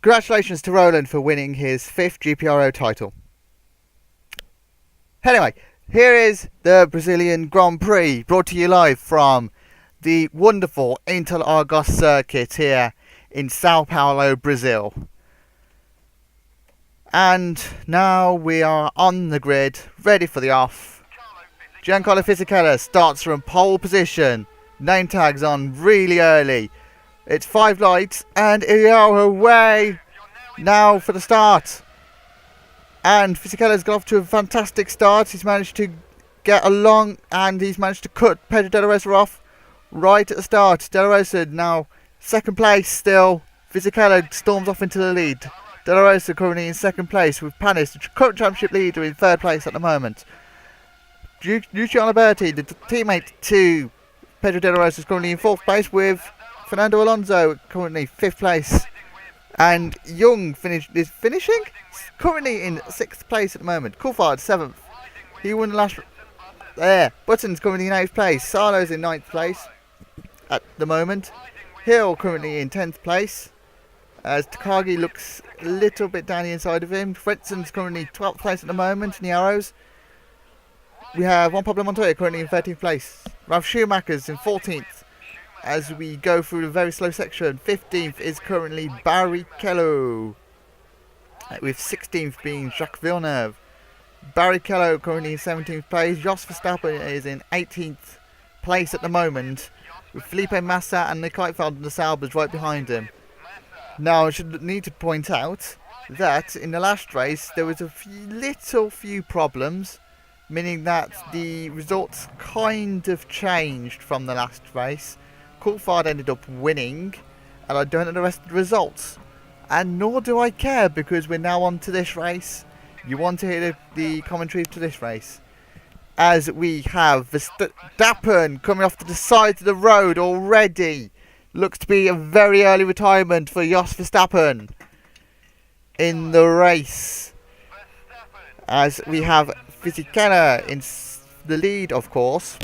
Congratulations to Roland for winning his 5th GPRO title. Anyway, here is the Brazilian Grand Prix, brought to you live from the wonderful Interlagos circuit here in Sao Paulo, Brazil. And now we are on the grid, ready for the off. Giancarlo Fisichella starts from pole position. Name tags on really early. It's 5 lights and we are away now for the start. And Fisichella's got off to a fantastic start. He's managed to get along and he's managed to cut Pedro de la Rosa off right at the start. De la Rosa now second place still. Fisichella storms off into the lead. De la Rosa currently in second place with Panis, the current championship leader, in third place at the moment. Luciano Berti, the teammate to Pedro de la Rosa, is currently in fourth place with Fernando Alonso currently fifth place. And Young is finishing currently in sixth place at the moment. Coulthard seventh. He won the last. There. Button's currently in eighth place. Sarlo's in ninth place at the moment. Hill currently in 10th place. As Takagi looks a little bit down the inside of him. Fretson's currently 12th place at the moment in the arrows. We have Juan Pablo Montoya currently in 13th place. Ralf Schumacher's in 14th. As we go through the very slow section, 15th is currently Barrichello, with 16th being Jacques Villeneuve. Barrichello currently in 17th place. Jos Verstappen is in 18th place at the moment, with Felipe Massa and Nick Heidfeld and the Saubers right behind him. Now I should need to point out that in the last race there was a few problems, meaning that the results kind of changed from the last race. Coulthard ended up winning, and I don't know the rest of the results. And nor do I care, because we're now on to this race. You want to hear the commentary to this race. As we have Verstappen coming off to the side of the road already. Looks to be a very early retirement for Jos Verstappen in the race. As we have Fisichella in the lead, of course.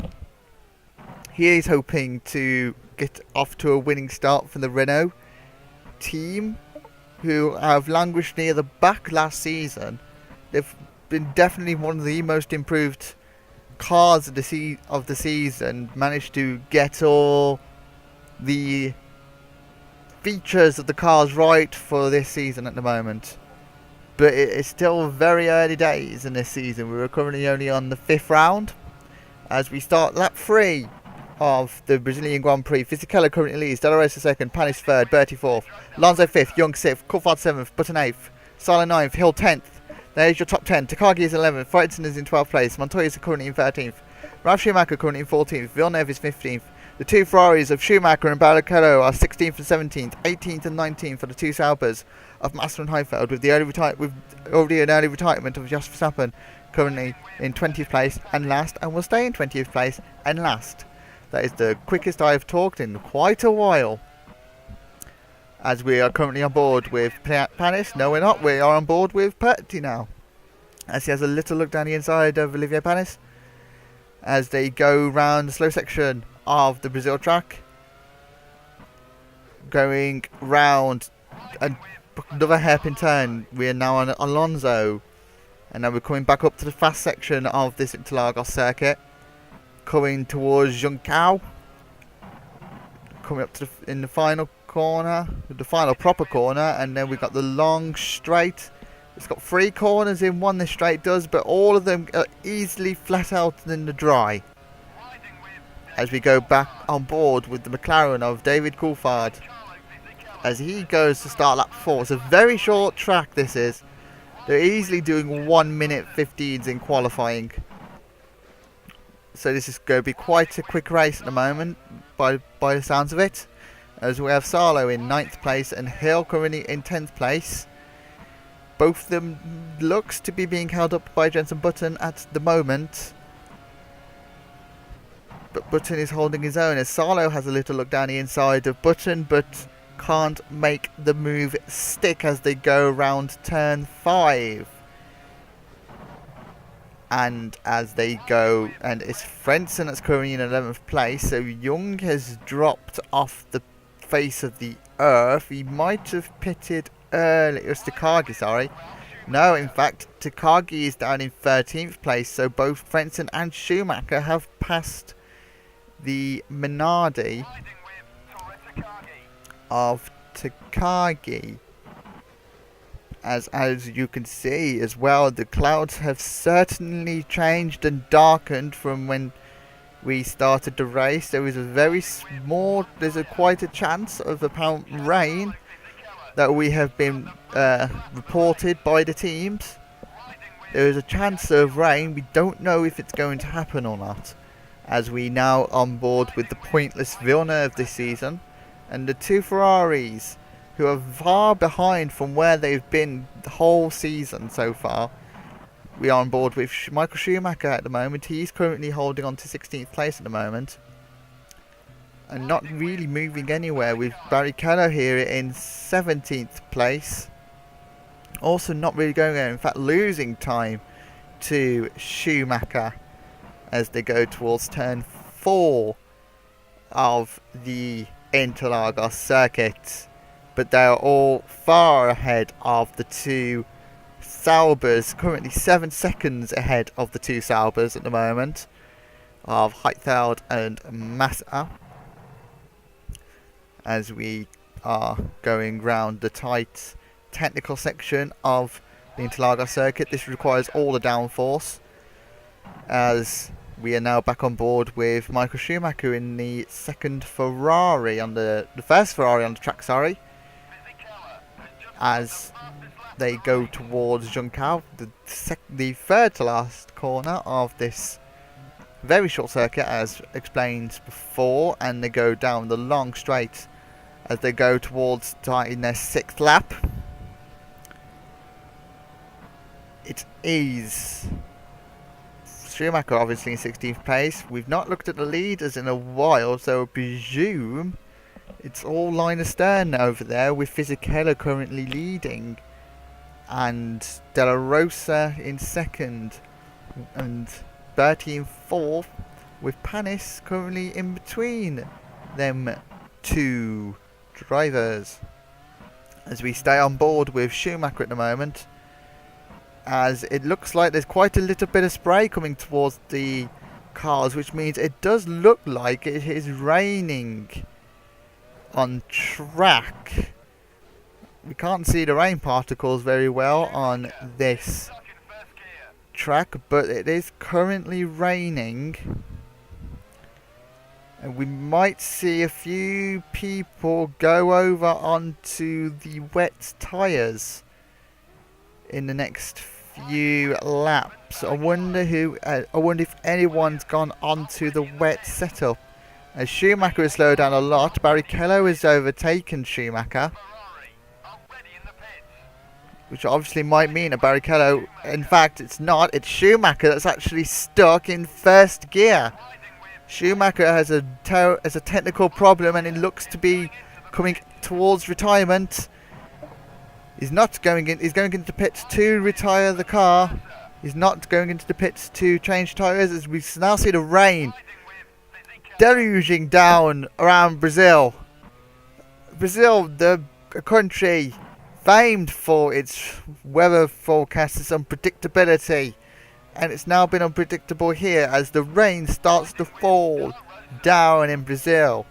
He is hoping to get off to a winning start from the Renault team, who have languished near the back last season. They've been definitely one of the most improved cars of the season. Managed to get all the features of the cars right for this season at the moment. But it's still very early days in this season. We're currently only on the 5th round as we start lap 3 of the Brazilian Grand Prix. Fisichella currently leads. De la Rosa second, Panis third, Berti fourth, Alonso fifth, Young sixth, Coulthard seventh, Button eighth, Sala ninth, Hill 10th. There's your top 10. Takagi is 11th, Freitzen is in 12th place, Montoya is currently in 13th, Ralf Schumacher currently in 14th, Villeneuve is 15th. The two Ferraris of Schumacher and Barrichello are 16th and 17th, 18th and 19th for the two Saubers of Massa and Heidfeld, with already an early retirement of Jos Verstappen currently in 20th place and last, and will stay in 20th place and last. That is the quickest I have talked in quite a while. As we are currently on board with Panis. No, we're not. We are on board with Berti now. As he has a little look down the inside of Olivier Panis. As they go round the slow section of the Brazil track. Going round another hairpin turn. We are now on Alonso. And now we're coming back up to the fast section of this Interlagos circuit. Coming towards Junção, coming up to in the final corner, the final proper corner, and then we've got the long straight. It's got 3 corners in one, this straight does, but all of them are easily flat out in the dry. As we go back on board with the McLaren of David Coulthard, as he goes to start lap 4. It's a very short track, this is. They're easily doing 1 minute 15s in qualifying. So this is going to be quite a quick race at the moment, by the sounds of it. As we have Sarlo in 9th place and Hill currently in 10th place. Both of them looks to be being held up by Jenson Button at the moment. But Button is holding his own as Sarlo has a little look down the inside of Button, but can't make the move stick as they go around turn 5. And as they go, and it's Frentzen that's currently in 11th place, so Young has dropped off the face of the earth. He might have pitted early. It was Takagi, sorry. No, in fact, Takagi is down in 13th place, so both Frentzen and Schumacher have passed the Minardi of Takagi. As you can see as well, the clouds have certainly changed and darkened from when we started the race. There is a very small, quite a chance of apparent rain that we have been reported by the teams. There is a chance of rain. We don't know if it's going to happen or not, as we now on board with the pointless Villeneuve this season, and the two Ferraris, who are far behind from where they've been the whole season so far. We are on board with Michael Schumacher at the moment. He's currently holding on to 16th place at the moment, and not really moving anywhere, with Barrichello here in 17th place. Also not really going there, in fact losing time to Schumacher as they go towards turn 4 of the Interlagos circuit. But they are all far ahead of the two Saubers, currently 7 seconds ahead of the two Saubers at the moment, of Coulthard and Massa, as we are going round the tight technical section of the Interlagos circuit. This requires all the downforce, as we are now back on board with Michael Schumacher in the second Ferrari on the first Ferrari on the track, sorry, as they go towards Juncal, the third to last corner of this very short circuit, as explained before, and they go down the long straight as they go towards starting their 6th lap. It is Schumacher obviously in 16th place. We've not looked at the leaders in a while, so I presume it's all line astern over there, with Fisichella currently leading and Della Rosa in 2nd and Berti in 4th, with Panis currently in between them two drivers. As we stay on board with Schumacher at the moment, as it looks like there's quite a little bit of spray coming towards the cars, which means it does look like it is raining on track. We can't see the rain particles very well on this track, but it is currently raining, and we might see a few people go over onto the wet tyres in the next few laps. I wonder if anyone's gone onto the wet setup, as Schumacher has slowed down a lot. Barrichello has overtaken Schumacher, which obviously might mean a Barrichello. In fact, it's not. It's Schumacher that's actually stuck in first gear. Schumacher has a technical problem, and it looks to be coming towards retirement. He's not going in. He's going into pits to retire the car. He's not going into the pits to change tyres, as we now see the rain deluging down around Brazil. Brazil, the country famed for its weather forecasts, its unpredictability, and it's now been unpredictable here as the rain starts to fall down in Brazil.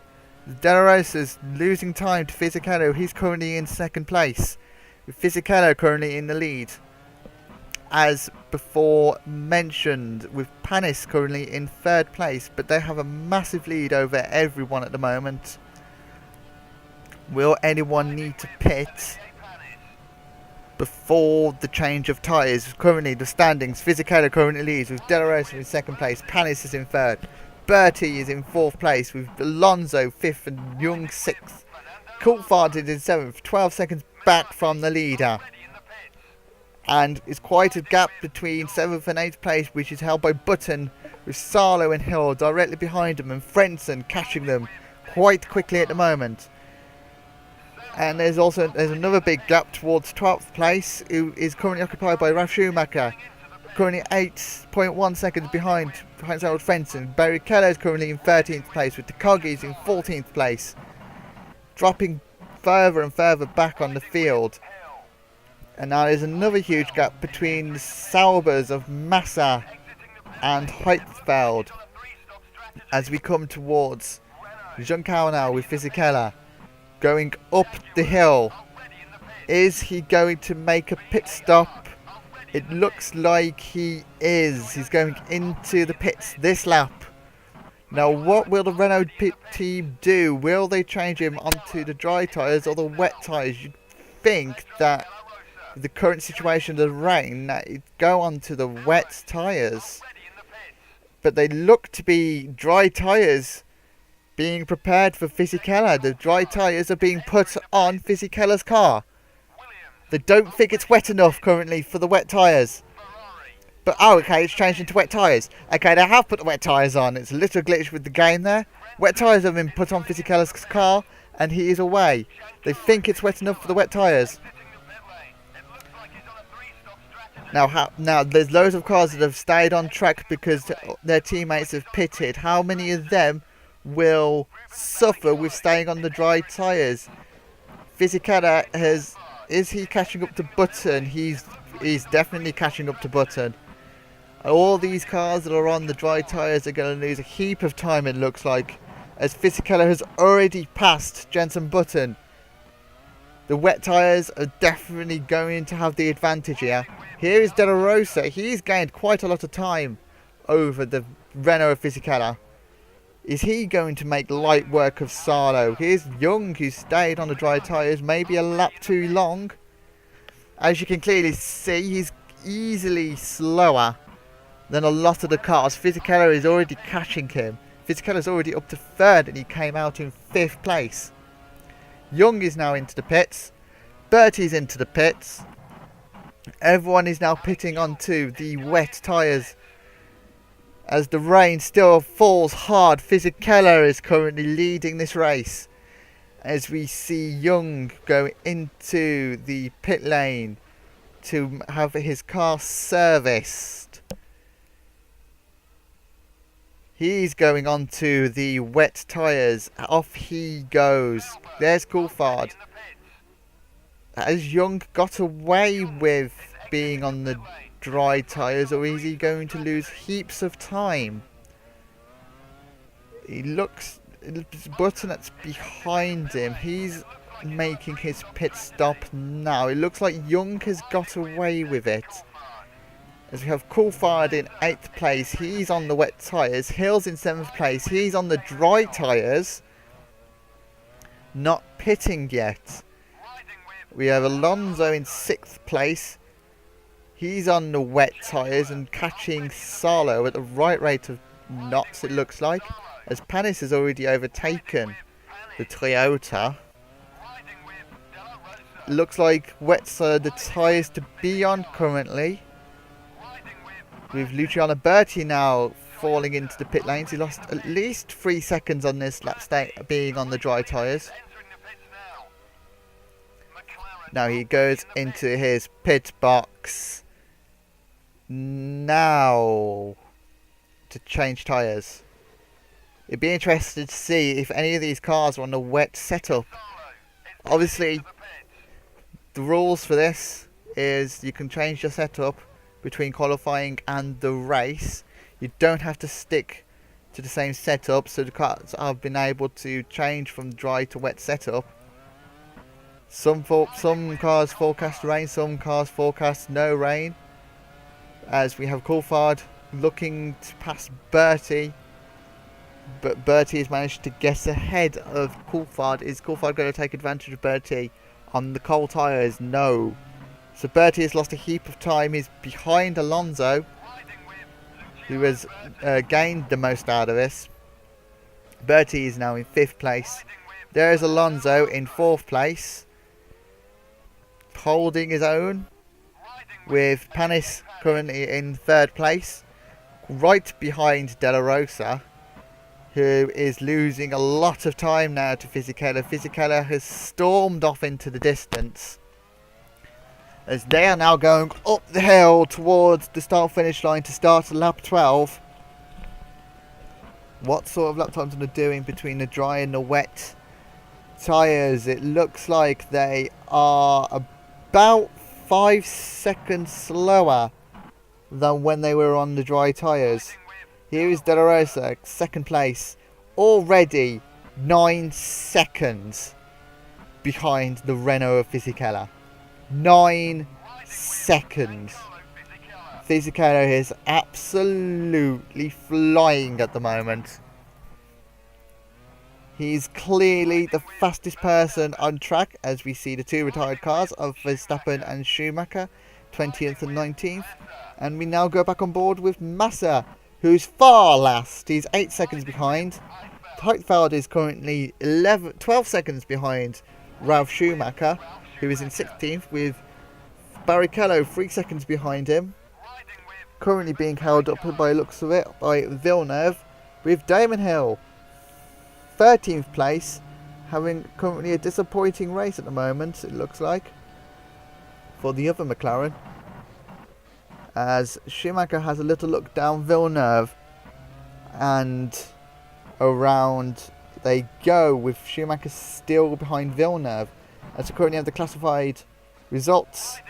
Della Rosa's losing time to Fisichella. He's currently in 2nd place, with Fisichella currently in the lead, as before mentioned, with Panis currently in 3rd place, but they have a massive lead over everyone at the moment. Will anyone need to pit before the change of tyres? Currently the standings, Fisichella currently leads with Della Rosa in 2nd place, Panis is in 3rd, Berti is in 4th place, with Alonso 5th and Young 6th. Coulthard is in 7th, 12 seconds back from the leader. And it's quite a gap between 7th and 8th place, which is held by Button, with Salo and Hill directly behind them, and Frentzen catching them quite quickly at the moment. And there's another big gap towards 12th place, who is currently occupied by Ralf Schumacher, currently 8.1 seconds behind Harold Frentzen. Barrichello is currently in 13th place, with Takagi in 14th place, dropping further and further back on the field And now there's another huge gap between the Saubers of Massa and Heidfeld as we come towards Juncker now with Fisichella going up the hill. Is he going to make a pit stop? It looks like he is. He's going into the pits this lap. Now what will the Renault pit team do? Will they change him onto the dry tyres or the wet tyres? You'd think that with the current situation of the rain that it'd go onto the wet tyres. But they look to be dry tyres being prepared for Fisichella. The dry tyres are being put on Fisichella's car. They don't think it's wet enough currently for the wet tyres. But, oh, okay, it's changed into wet tyres. Okay, they have put the wet tyres on. It's a little glitch with the game there. Wet tyres have been put on Fisichella's car, and he is away. They think it's wet enough for the wet tyres. Now, there's loads of cars that have stayed on track because their teammates have pitted. How many of them will suffer with staying on the dry tyres? Fisichella is he catching up to Button? He's definitely catching up to Button. All these cars that are on the dry tyres are going to lose a heap of time, it looks like, as Fisichella has already passed Jenson Button. The wet tyres are definitely going to have the advantage here. Here is De La Rosa. He's gained quite a lot of time over the Renault of Fisichella. Is he going to make light work of Salo? Here's Young, who stayed on the dry tyres, maybe a lap too long. As you can clearly see, he's easily slower than a lot of the cars. Fisichella is already catching him. Fisichella's already up to third and he came out in 5th place. Young is now into the pits. Bertie's into the pits. Everyone is now pitting onto the wet tyres. As the rain still falls hard, Fisichella is currently leading this race. As we see Young go into the pit lane to have his car serviced. He's going on to the wet tyres. Off he goes. There's Coulthard. Has Young got away with being on the dry tyres, or is he going to lose heaps of time? He looks... It's Button that's behind him. He's making his pit stop now. It looks like Young has got away with it. As we have Coulthard in 8th place. He's on the wet tyres. Hill's in 7th place. He's on the dry tyres. Not pitting yet. We have Alonso in 6th place. He's on the wet tyres and catching Salo at the right rate of knots, it looks like. As Panis has already overtaken the Toyota. Looks like wets are the tyres to be on currently. With Luciano Berti now falling into the pit lanes. He lost at least 3 seconds on this lap being on the dry tyres. Now he goes into his pit box. Now to change tyres. It'd be interesting to see if any of these cars are on the wet setup. Obviously, the rules for this is you can change your setup between qualifying and the race. You don't have to stick to the same setup, so the cars have been able to change from dry to wet setup. Some cars forecast rain, some cars forecast no rain. As we have Coulthard looking to pass Bertie. But Bertie has managed to get ahead of Coulthard. Is Coulthard going to take advantage of Bertie on the cold tyres? No. So Bertie has lost a heap of time. He's behind Alonso, who has gained the most out of this. Bertie is now in 5th place. There is Alonso in 4th place, holding his own, with Panis currently in 3rd place, right behind De La Rosa, who is losing a lot of time now to Fisichella. Fisichella has stormed off into the distance, as they are now going up the hill towards the start-finish line to start lap 12. What sort of lap times are they doing between the dry and the wet tyres? It looks like they are about 5 seconds slower than when they were on the dry tyres. Here is De La Rosa, second place, already 9 seconds behind the Renault of Fisichella. 9 seconds. Fisichella is absolutely flying at the moment. He's clearly the fastest person on track, as we see the two retired cars of Verstappen and Schumacher, 20th and 19th. And we now go back on board with Massa, who's far last. He's 8 seconds behind. Coulthard is currently 12 seconds behind Ralf Schumacher, who is in 16th, with Barrichello 3 seconds behind him. Currently being held up, by looks of it, by Villeneuve, with Damon Hill 13th place, having currently a disappointing race at the moment, it looks like, for the other McLaren, as Schumacher has a little look down Villeneuve, and around they go, with Schumacher still behind Villeneuve. As we currently have the classified results,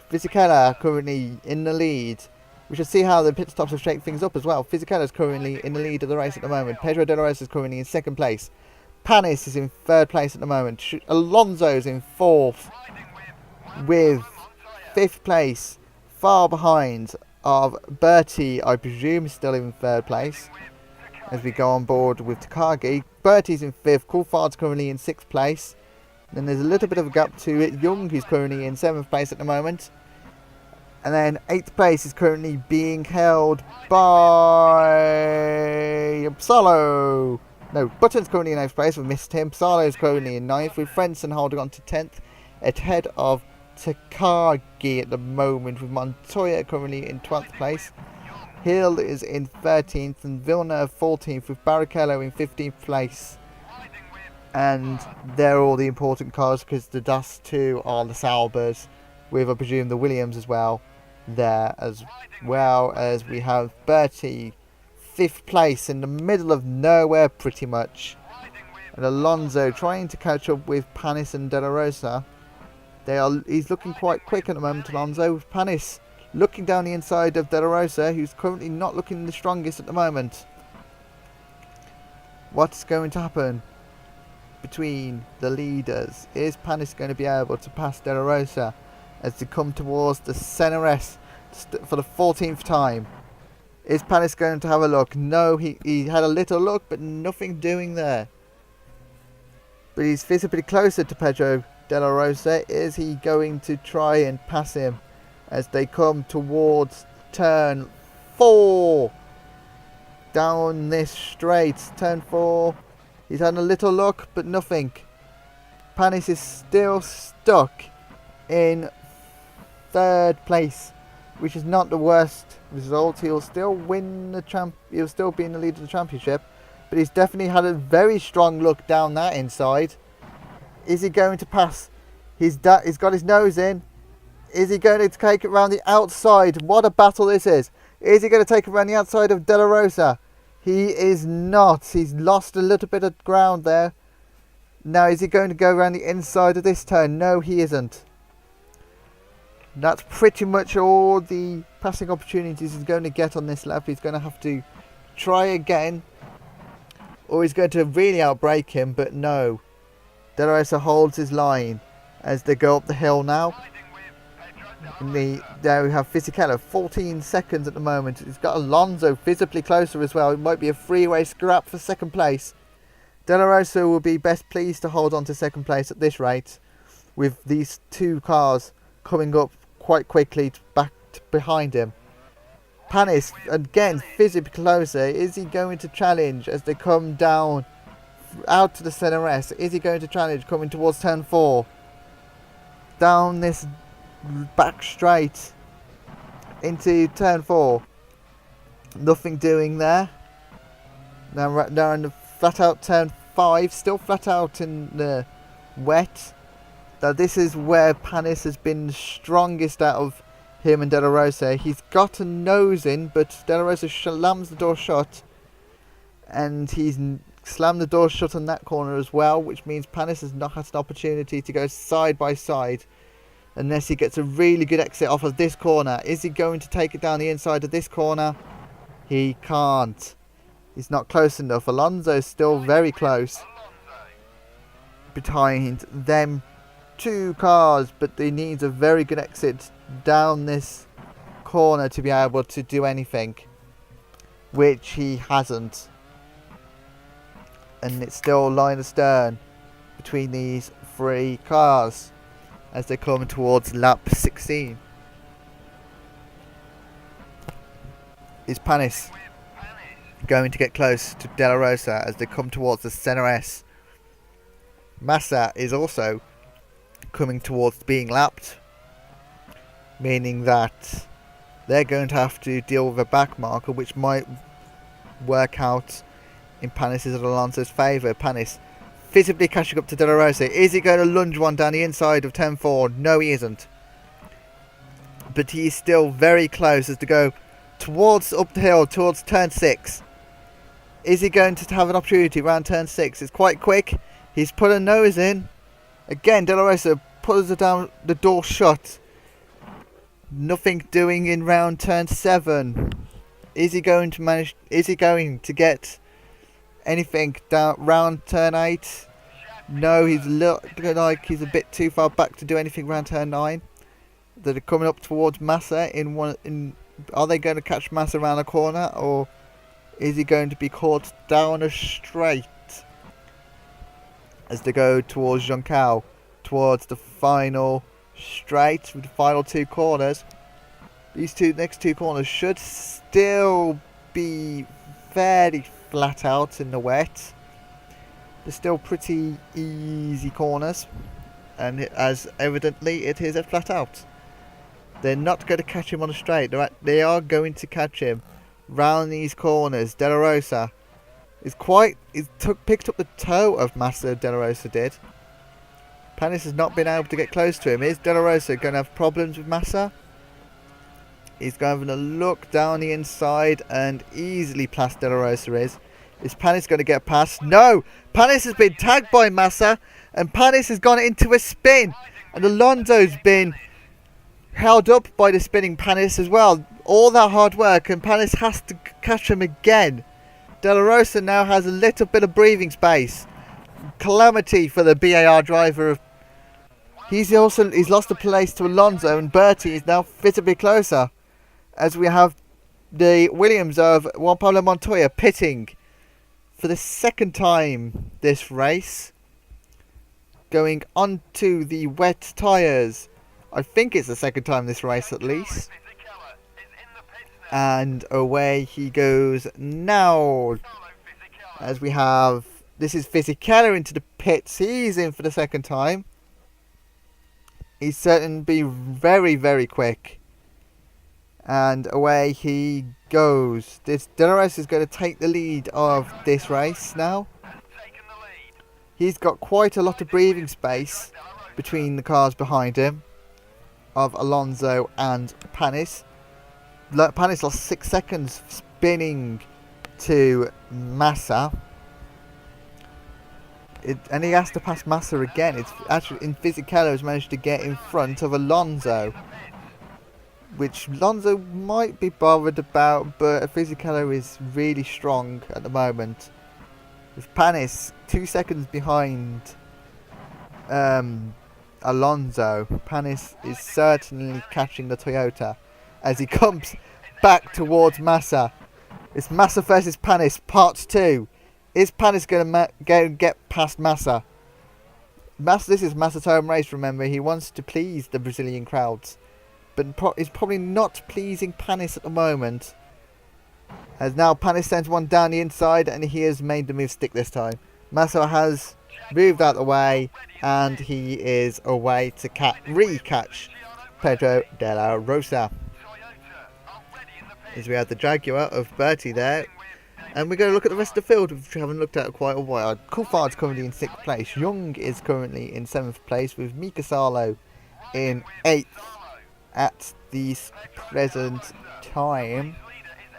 Fisichella currently in the lead. We should see how the pit stops have shaped things up as well. Fisichella is currently in the lead of the race at the moment. Pedro De La Rosa is currently in second place. Panis is in third place at the moment. Alonso is in fourth, with fifth place far behind of Bertie, I presume, is still in third place. As we go on board with Takagi, Bertie's in fifth. Coulthard's currently in sixth place. Then there's a little bit of a gap to it. Young, who's currently in seventh place at the moment. And then 8th place is currently being held by Salo. No, Button's currently in 8th place. We've missed him. Salo's currently in 9th, with Frenson holding on to 10th, ahead of Takagi at the moment, with Montoya currently in 12th place. Hill is in 13th, and Villeneuve 14th, with Barrichello in 15th place. And they're all the important cars, because the Dust 2 are the Saubers, with I presume the Williams as well there, as well as we have Bertie 5th place in the middle of nowhere pretty much, and Alonso trying to catch up with Panis and De La Rosa. He's looking quite quick at the moment, Alonso, with Panis looking down the inside of De La Rosa, who's currently not looking the strongest at the moment. What's going to happen between the leaders? Is Panis going to be able to pass De La Rosa as they come towards the center S for the 14th time? Is Panis going to have a look? No, he had a little look, but nothing doing there. But he's visibly closer to Pedro De La Rosa. Is he going to try and pass him as they come towards turn 4? Down this straight, turn 4. He's had a little look, but nothing. Panis is still stuck in 3rd place, which is not the worst result. He'll still win the he'll still be in the lead of the championship, but he's definitely had a very strong look down that inside. Is he going to pass? He's got his nose in. Is he going to take it around the outside? What a battle this is. Is he going to take it around the outside of De La Rosa? He is not. He's lost a little bit of ground there. Now, is he going to go around the inside of this turn? No, he isn't. That's pretty much all the passing opportunities he's going to get on this lap. He's going to have to try again, or he's going to really outbrake him, but no. De La Rosa holds his line as they go up the hill now. There we have Fisichella, 14 seconds at the moment. He's got Alonso visibly closer as well. It might be a three-way scrap for second place. De La Rosa will be best pleased to hold on to second place at this rate, with these two cars coming up quite quickly behind him. Panis, again, physically closer. Is he going to challenge as they come down out to the center S? Is he going to challenge coming towards turn 4? Down this back straight into turn 4. Nothing doing there. Now in the flat out turn 5, still flat out in the wet. Now this is where Panis has been strongest out of him and De La Rosa. He's got a nose in, but De La Rosa slams the door shut, and he's slammed the door shut on that corner as well, which means Panis has not had an opportunity to go side by side unless he gets a really good exit off of this corner. Is he going to take it down the inside of this corner? He can't. He's not close enough. Alonso's still very close behind them two cars, but he needs a very good exit down this corner to be able to do anything, which he hasn't. And it's still line astern between these three cars as they come towards lap 16. Is Panis going to get close to De La Rosa as they come towards the center S? Massa is also coming towards being lapped, meaning that they're going to have to deal with a back marker, which might work out in Panis' and Alonso's favour. Panis visibly catching up to De La Rosa. Is he going to lunge one down the inside of turn 4? No, he isn't. But he's still very close as to go towards up the hill, towards turn 6. Is he going to have an opportunity around turn 6? It's quite quick. He's put a nose in. Again, De La Rosa pulls it down, the door shut. Nothing doing in round turn 7. Is he going to manage? Is he going to get anything down round turn 8? No, he's looking like he's a bit too far back to do anything round turn 9. They're coming up towards Massa are they going to catch Massa around the corner, or is he going to be caught down a straight as they go towards Juncal, towards the final straight with the final two corners? These next two corners should still be fairly flat out in the wet. They're still pretty easy corners, and as evidently it is a flat out. They're not going to catch him on a straight. They are going to catch him round these corners. De La Rosa picked up the toe of Massa. De La Rosa did. Panis has not been able to get close to him. Is De La Rosa going to have problems with Massa? He's going to look down the inside and easily past De La Rosa is. Is Panis going to get past? No! Panis has been tagged by Massa, and Panis has gone into a spin. And Alonso's been held up by the spinning Panis as well. All that hard work, and Panis has to catch him again. De La Rosa now has a little bit of breathing space. Calamity for the BAR driver. He's lost the place to Alonso, and Bertie is now visibly closer, as we have the Williams of Juan Pablo Montoya pitting for the second time this race, going onto the wet tyres. I think it's the second time this race at least. And away he goes now, as we have, this is Fisichella into the pits. He's in for the second time. He's certain to be very, very quick. And away he goes. De La Rosa is going to take the lead of this race now. He's got quite a lot of breathing space between the cars behind him of Alonso and Panis. Panis lost 6 seconds spinning to Massa. And he has to pass Massa again. It's actually in Fisichella has managed to get in front of Alonso, which Alonso might be bothered about, but Fisichella is really strong at the moment. With Panis 2 seconds behind Alonso, Panis is certainly catching the Toyota as he comes back towards Massa. It's Massa versus Panis, part 2. Is Panis going to get past Massa? This is Massa's home race, remember. He wants to please the Brazilian crowds, but is probably not pleasing Panis at the moment. As now Panis sends one down the inside, and he has made the move stick this time. Massa has moved out of the way, and he is away to re-catch Pedro De La Rosa. As we have the Jaguar of Bertie there. And we're going to look at the rest of the field, which we haven't looked at quite a while. Coulthard's currently in 6th place. Young is currently in 7th place, with Mika Salo in 8th at this present time,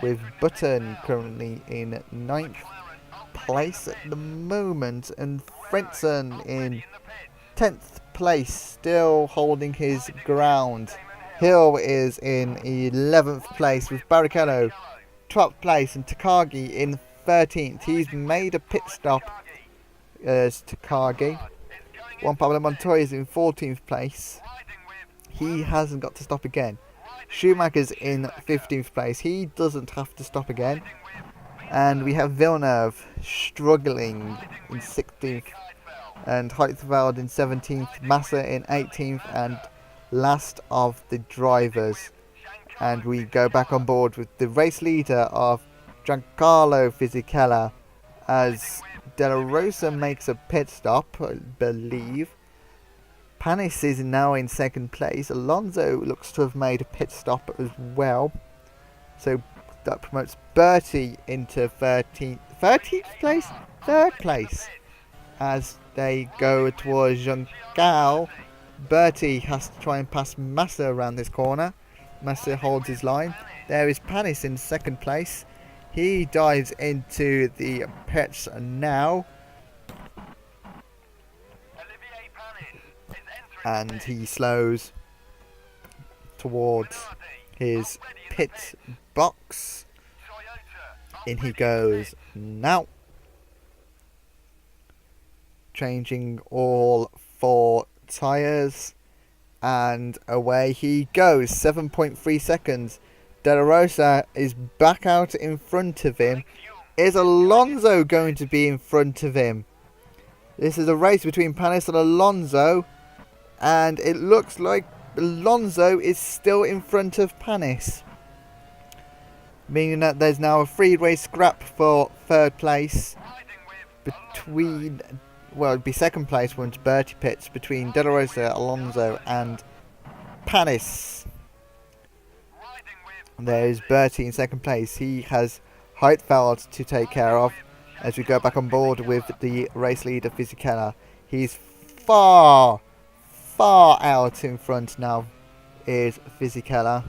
with Button currently in 9th place at the moment, and Frenson in 10th place, still holding his ground. Hill is in 11th place with Barrichello 12th place and Takagi in 13th. He's made a pit stop as Takagi. Juan Pablo Montoya is in 14th place. He hasn't got to stop again. Schumacher's in 15th place. He doesn't have to stop again. And we have Villeneuve struggling in 16th. And Coulthard in 17th. Massa in 18th. And last of the drivers. And we go back on board with the race leader of Giancarlo Fisichella as De La Rosa makes a pit stop, I believe. Panis is now in 2nd place. Alonso looks to have made a pit stop as well. So that promotes Bertie into 13th place? 3rd place. As they go towards Giancarlo, Bertie has to try and pass Massa around this corner. Massa holds his line. There is Panis in 2nd place. He dives into the pits now. And he slows towards his pit box. In he goes now. Changing all 4 tyres. And away he goes. 7.3 seconds. De La Rosa is back out in front of him. Is Alonso going to be in front of him? This is a race between Panis and Alonso. And it looks like Alonso is still in front of Panis. Meaning that there's now a 3-way scrap for 3rd place. Between... well, it'd be 2nd place once Bertie pits. Between De La Rosa, Alonso and Panis. There's Bertie in 2nd place. He has Heidfeld to take care of as we go back on board with the race leader Fisichella. He's far out in front now is Fisichella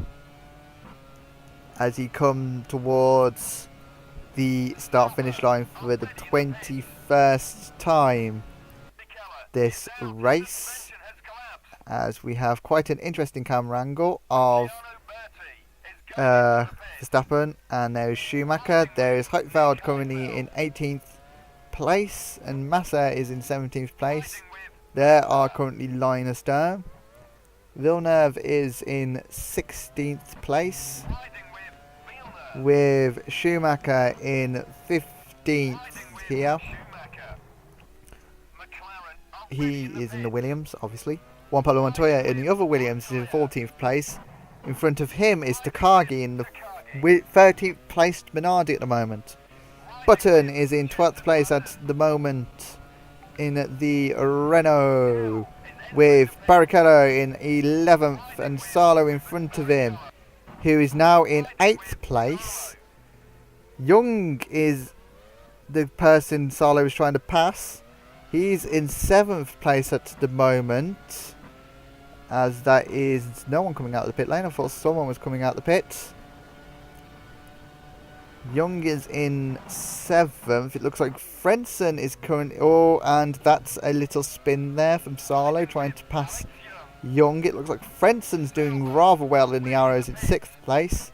as he comes towards the start finish line for the 21st time this race, as we have quite an interesting camera angle of Verstappen, and there is Schumacher. There is Heidfeld currently in 18th place and Massa is in 17th place. There are currently line astern. Villeneuve is in 16th place with Schumacher in 15th here. He is in the Williams, obviously. Juan Pablo Montoya in the other Williams is in 14th place. In front of him is Takagi in the 13th placed Minardi at the moment. Button is in 12th place at the moment in the Renault, with Barrichello in 11th and Salo in front of him, who is now in 8th place. Young is the person Salo is trying to pass. He's in 7th place at the moment, as that is no one coming out of the pit lane. I thought someone was coming out of the pits. Young is in 7th. It looks like Frentzen is currently... oh, and that's a little spin there from Salo trying to pass Young. It looks like Frenzen's doing rather well in the Arrows in 6th place,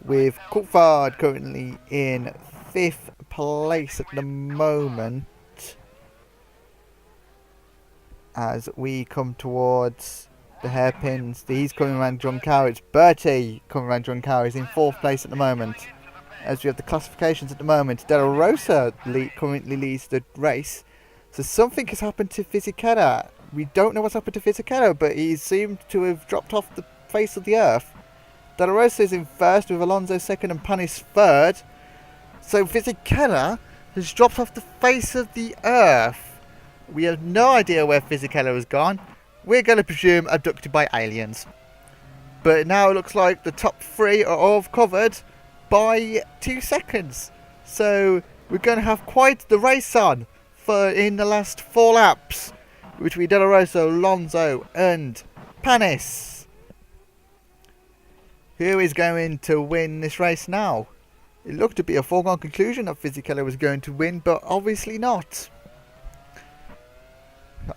with Coulthard currently in 5th place at the moment. As we come towards the hairpins, he's coming around John Cow. It's Bertie coming around John Cow. He's in 4th place at the moment. As we have the classifications at the moment, De La Rosa currently leads the race. So something has happened to Fisichella. We don't know what's happened to Fisichella, but he seemed to have dropped off the face of the earth. De La Rosa is in 1st with Alonso 2nd and Panis 3rd. So Fisichella has dropped off the face of the earth. We have no idea where Fisichella has gone. We're going to presume abducted by aliens. But now it looks like the top 3 are all covered by 2 seconds. So we're going to have quite the race on for in the last 4 laps between De La Rosa, Alonso and Panis. Who is going to win this race now? It looked to be a foregone conclusion that Fisichella was going to win, but obviously not.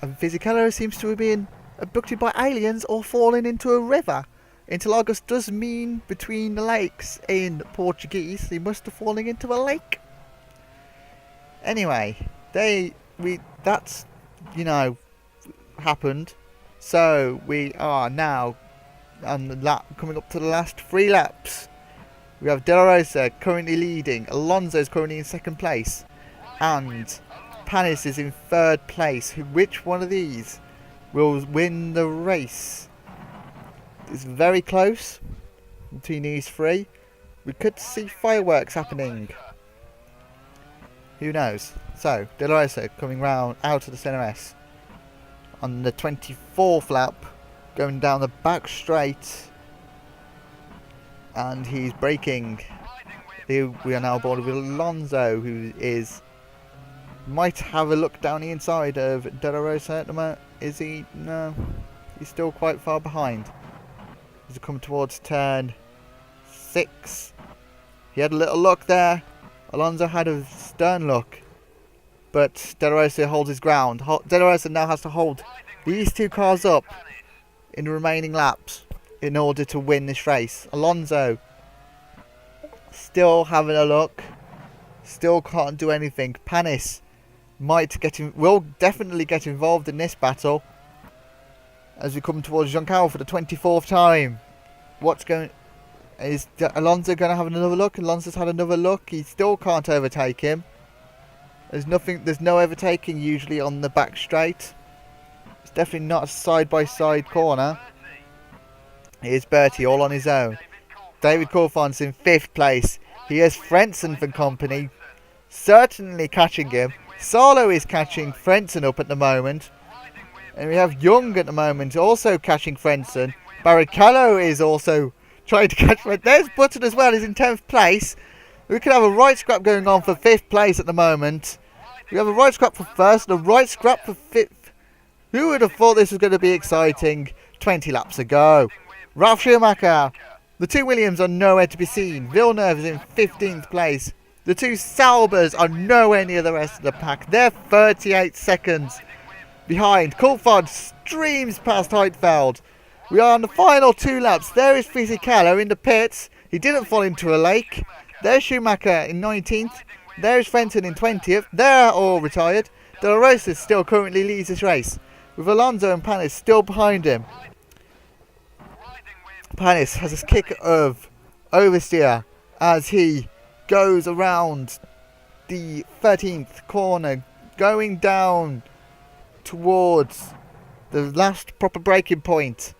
Fisichella seems to have been abducted by aliens or fallen into a river. Interlagos does mean between the lakes in Portuguese. He must have fallen into a lake. Anyway, that's, you know, happened. So we are now on the coming up to the last 3 laps. We have De La Rosa currently leading. Alonso is currently in 2nd place. And Panis is in 3rd place. Which one of these will win the race? It's very close between these 3. We could see fireworks happening. Who knows? So, De La Rosa coming round out of the centre S on the 24th lap, going down the back straight, and he's braking. We are now aboard with Alonso, who might have a look down the inside of De La Rosa at the moment. Is he? No, he's still quite far behind. As he come towards turn 6, he had a little look there. Alonso had a stern look, but De La Rosa holds his ground. De La Rosa now has to hold these 2 cars up in the remaining laps in order to win this race. Alonso still having a look, still can't do anything. Panis will definitely get involved in this battle as we come towards Juncal for the 24th time. Is Alonso going to have another look? Alonso's had another look. He still can't overtake him. There's no overtaking usually on the back straight. It's definitely not a side-by-side corner. Here's Bertie all on his own. David Coulthard's in 5th place. He has Frentzen for company, certainly catching him. Salo is catching Frentzen up at the moment. And we have Young at the moment also catching Frentzen. Barrichello is also trying to catch Frentzen. There's Button as well, he's in 10th place. We could have a right scrap going on for 5th place at the moment. We have a right scrap for 1st and a right scrap for 5th. Who would have thought this was going to be exciting 20 laps ago? Ralf Schumacher. The 2 Williams are nowhere to be seen. Villeneuve is in 15th place. The 2 Saubers are nowhere near the rest of the pack. They're 38 seconds behind. Coulthard streams past Heidfeld. We are on the final 2 laps. There is Fisichella in the pits. He didn't fall into a lake. There's Schumacher in 19th. There's Fenton in 20th. They're all retired. De La Rosa still currently leads this race, with Alonso and Panis still behind him. Panis has a kick of oversteer as he goes around the 13th corner, going down towards the last proper braking point,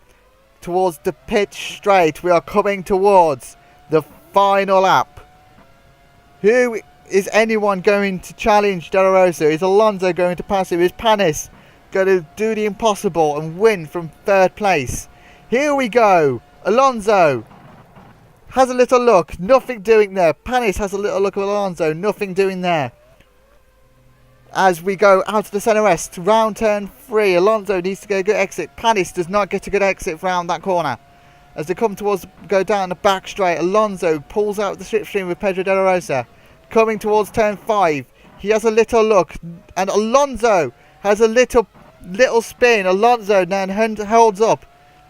towards the pit straight. We are coming towards the final lap. Who is anyone going to challenge De La Rosa? Is Alonso going to pass him? Is Panis going to do the impossible and win from 3rd place? Here we go. Alonso has a little look, nothing doing there. Panis has a little look at Alonso, nothing doing there. As we go out of the centre west, round turn 3, Alonso needs to get a good exit. Panis does not get a good exit round that corner. As they come towards, go down the back straight, Alonso pulls out the slipstream with Pedro De La Rosa. Coming towards turn 5, he has a little look, and Alonso has a little spin. Alonso then holds up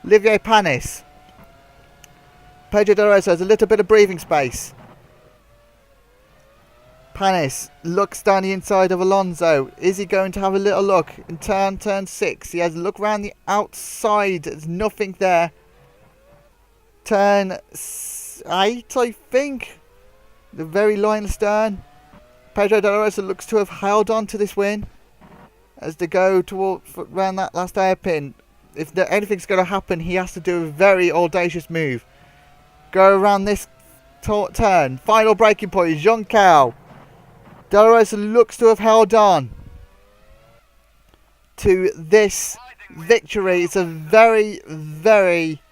Olivier Panis. Pedro De La Rosa has a little bit of breathing space. Panis looks down the inside of Alonso. Is he going to have a little look in turn 6? He has a look around the outside. There's nothing there. Turn 8, I think. The very line astern. Pedro De La Rosa looks to have held on to this win as they go around that last hairpin. If anything's going to happen, he has to do a very audacious move. Go around this turn. Final braking point is Juncal. De La Rosa looks to have held on to this victory. It's a very, very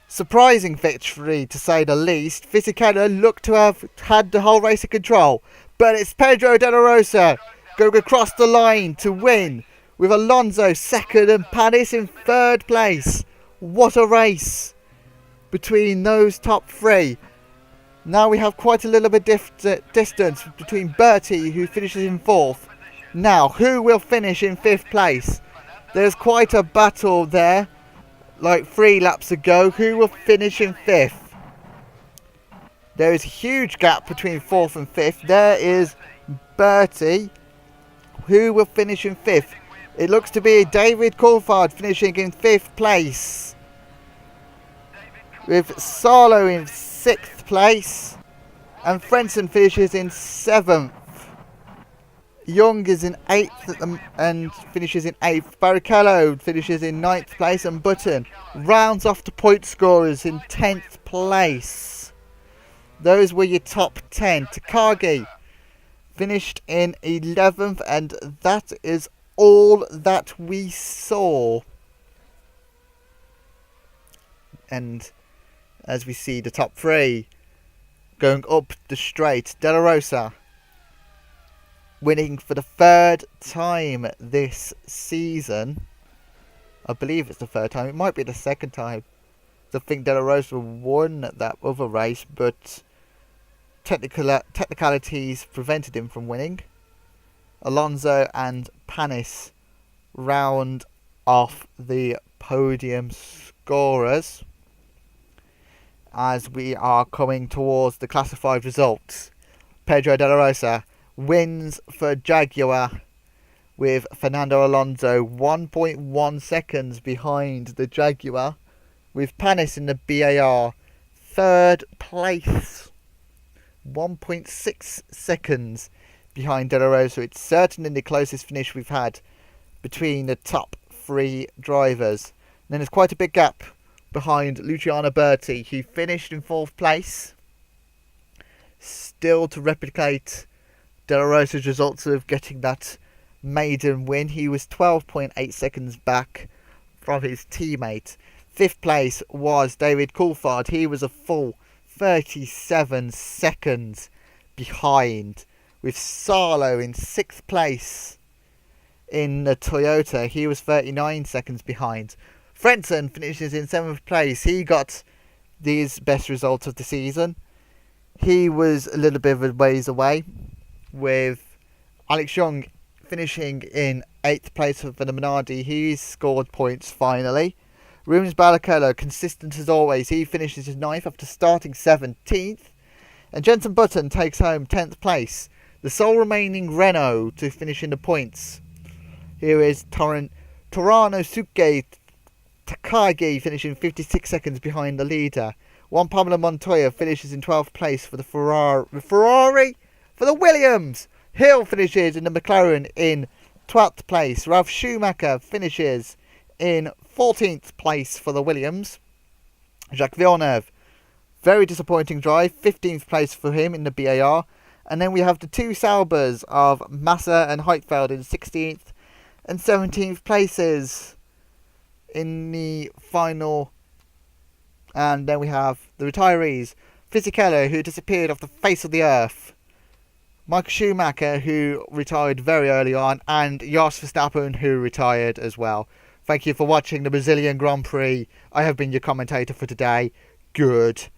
surprising victory, to say the least. Fisichella looked to have had the whole race in control, but it's Pedro De La Rosa going across the line to win, with Alonso 2nd and Panis in 3rd place. What a race between those top 3. Now we have quite a little bit distance between Bertie, who finishes in 4th, Now, who will finish in 5th place? There's quite a battle there, like 3 laps ago. Who will finish in 5th? There is a huge gap between 4th and 5th. There is Bertie. Who will finish in 5th? It looks to be David Coulthard finishing in 5th place, with Salo in 6th place, and Frenson finishes in 7th. Young is in 8th and finishes in 8th. Barrichello finishes in 9th place, and Button rounds off the point scorers in 10th place. Those were your top 10. Takagi finished in 11th, and that is all that we saw. And as we see the top 3 going up the straight, De La Rosa winning for the 3rd time this season. I believe it's the 3rd time. It might be the 2nd time. I think De La Rosa won that other race, but technicalities prevented him from winning. Alonso and Panis round off the podium scorers as we are coming towards the classified results. Pedro De La Rosa wins for Jaguar, with Fernando Alonso 1.1 seconds behind the Jaguar, with Panis in the BAR 3rd place, 1.6 seconds behind De La Rosa. It's certainly the closest finish we've had between the top 3 drivers. And then there's quite a big gap behind Luciano Berti, who finished in 4th place, still to replicate De La Rosa's results of getting that maiden win. He was 12.8 seconds back from his teammate. 5th place was David Coulthard. He was a full 37 seconds behind, with Salo in 6th place in the Toyota. He was 39 seconds behind. Frenson finishes in 7th place. He got his best result of the season. He was a little bit of a ways away, with Alex Young finishing in 8th place for the Minardi. He scored points finally. Rubens Barrichello, consistent as always. He finishes his 9th after starting 17th. And Jenson Button takes home 10th place, the sole remaining Renault to finish in the points. Here is Toranosuke Takagi finishing 56 seconds behind the leader. Juan Pablo Montoya finishes in 12th place for the Ferrari for the Williams. Hill finishes in the McLaren in 12th place. Ralf Schumacher finishes in 14th place for the Williams. Jacques Villeneuve, very disappointing drive, 15th place for him in the BAR. And then we have the 2 Saubers of Massa and Heidfeld in 16th and 17th places in the final. And then we have the retirees, Fisichella, who disappeared off the face of the earth, Michael Schumacher, who retired very early on, and Jos Verstappen, who retired as well. Thank you for watching the Brazilian Grand Prix. I have been your commentator for today. Goodbye.